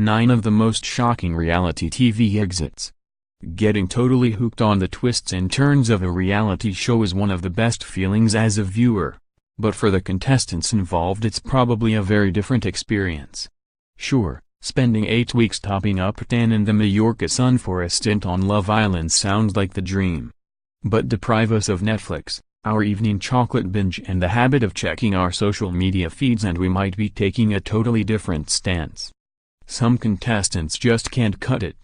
9 of the most shocking reality TV exits. Getting totally hooked on the twists and turns of a reality show is one of the best feelings as a viewer. But for the contestants involved, it's probably a very different experience. Sure, spending 8 weeks topping up 10 in the Majorca sun for a stint on Love Island sounds like the dream. But deprive us of Netflix, our evening chocolate binge, and the habit of checking our social media feeds, and we might be taking a totally different stance. Some contestants just can't cut it.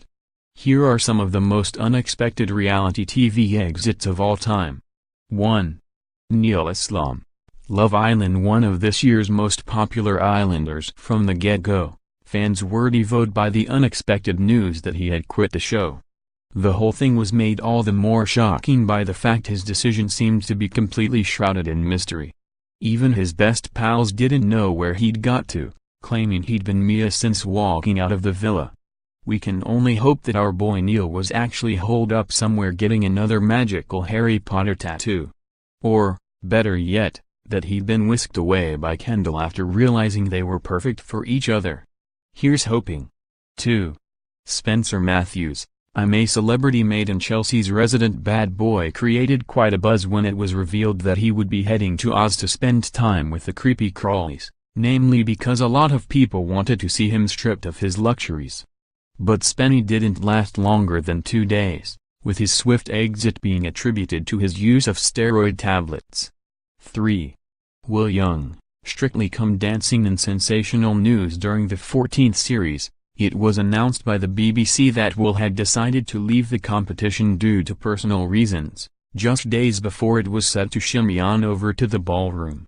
Here are some of the most unexpected reality TV exits of all time. 1. Neil Islam. Love Island, one of this year's most popular islanders from the get-go, fans were devoted by the unexpected news that he had quit the show. The whole thing was made all the more shocking by the fact his decision seemed to be completely shrouded in mystery. Even his best pals didn't know where he'd got to, claiming he'd been Mia since walking out of the villa. We can only hope that our boy Neil was actually holed up somewhere getting another magical Harry Potter tattoo. Or, better yet, that he'd been whisked away by Kendall after realizing they were perfect for each other. Here's hoping. 2. Spencer Matthews. I'm a Celebrity Made in Chelsea's resident bad boy created quite a buzz when it was revealed that he would be heading to Oz to spend time with the creepy crawlies, namely because a lot of people wanted to see him stripped of his luxuries. But Spenny didn't last longer than 2 days, with his swift exit being attributed to his use of steroid tablets. 3. Will Young. Strictly Come Dancing in sensational news during the 14th series. It was announced by the BBC that Will had decided to leave the competition due to personal reasons, just days before it was set to shimmy on over to the ballroom.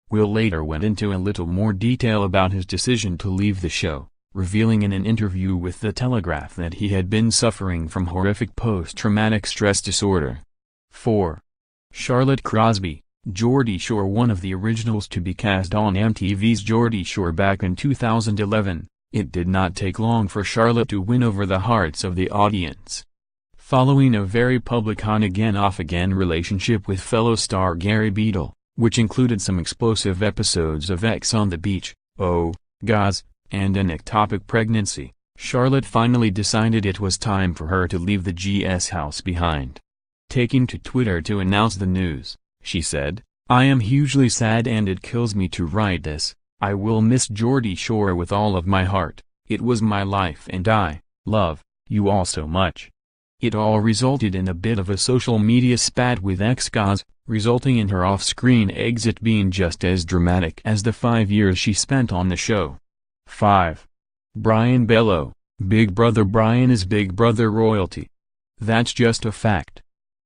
Will later went into a little more detail about his decision to leave the show, revealing in an interview with The Telegraph that he had been suffering from horrific post-traumatic stress disorder. 4. Charlotte Crosby. Geordie Shore. One of the originals to be cast on MTV's Geordie Shore back in 2011, it did not take long for Charlotte to win over the hearts of the audience. Following a very public on-again off-again relationship with fellow star Gary Beadle, which included some explosive episodes of Ex on the Beach, Oh, Goz, and an ectopic pregnancy, Charlotte finally decided it was time for her to leave the GS house behind. Taking to Twitter to announce the news, she said, "I am hugely sad and it kills me to write this. I will miss Geordie Shore with all of my heart. It was my life and I love you all so much." It all resulted in a bit of a social media spat with ex-Goz, resulting in her off-screen exit being just as dramatic as the 5 years she spent on the show. 5. Brian Bello. Big Brother. Brian is Big Brother royalty. That's just a fact.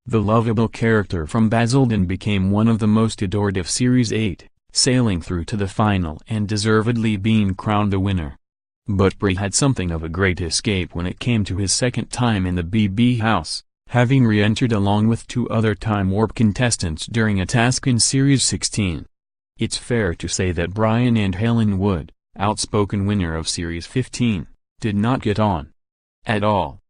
The lovable character from Basildon became one of the most adored of Series 8, sailing through to the final and deservedly being crowned the winner. But Bri had something of a great escape when it came to his second time in the BB house, having re-entered along with 2 other Time Warp contestants during a task in Series 16. It's fair to say that Brian and Helen Wood, outspoken winner of Series 15, did not get on at all.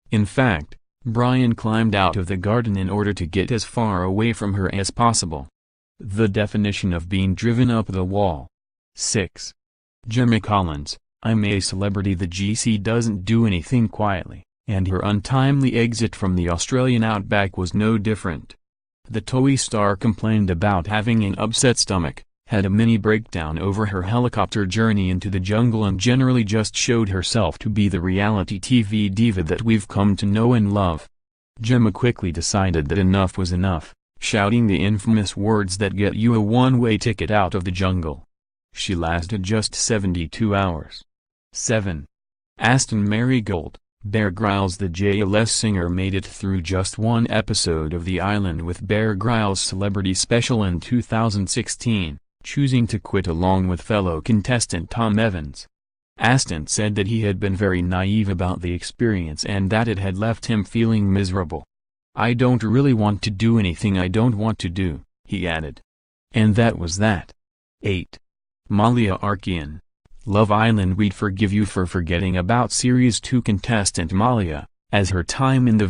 In fact, Brian climbed out of the garden in order to get as far away from her as possible. The definition of being driven up the wall. 6. Gemma Collins. I'm a Celebrity. The GC doesn't do anything quietly, and her untimely exit from the Australian outback was no different. The Toei star complained about having an upset stomach, had a mini breakdown over her helicopter journey into the jungle, and generally just showed herself to be the reality TV diva that we've come to know and love. Gemma quickly decided that enough was enough, shouting the infamous words that get you a one-way ticket out of the jungle. She lasted just 72 hours. 7. Aston Marigold. Bear Grylls. The JLS singer made it through just 1 episode of The Island with Bear Grylls Celebrity Special in 2016, choosing to quit along with fellow contestant Tom Evans. Aston said that he had been very naive about the experience and that it had left him feeling miserable. "I don't really want to do anything I don't want to do," he added. And that was that. 8. Malia Arkian. Love Island. We'd forgive you for forgetting about Series 2 contestant Malia, as her time in the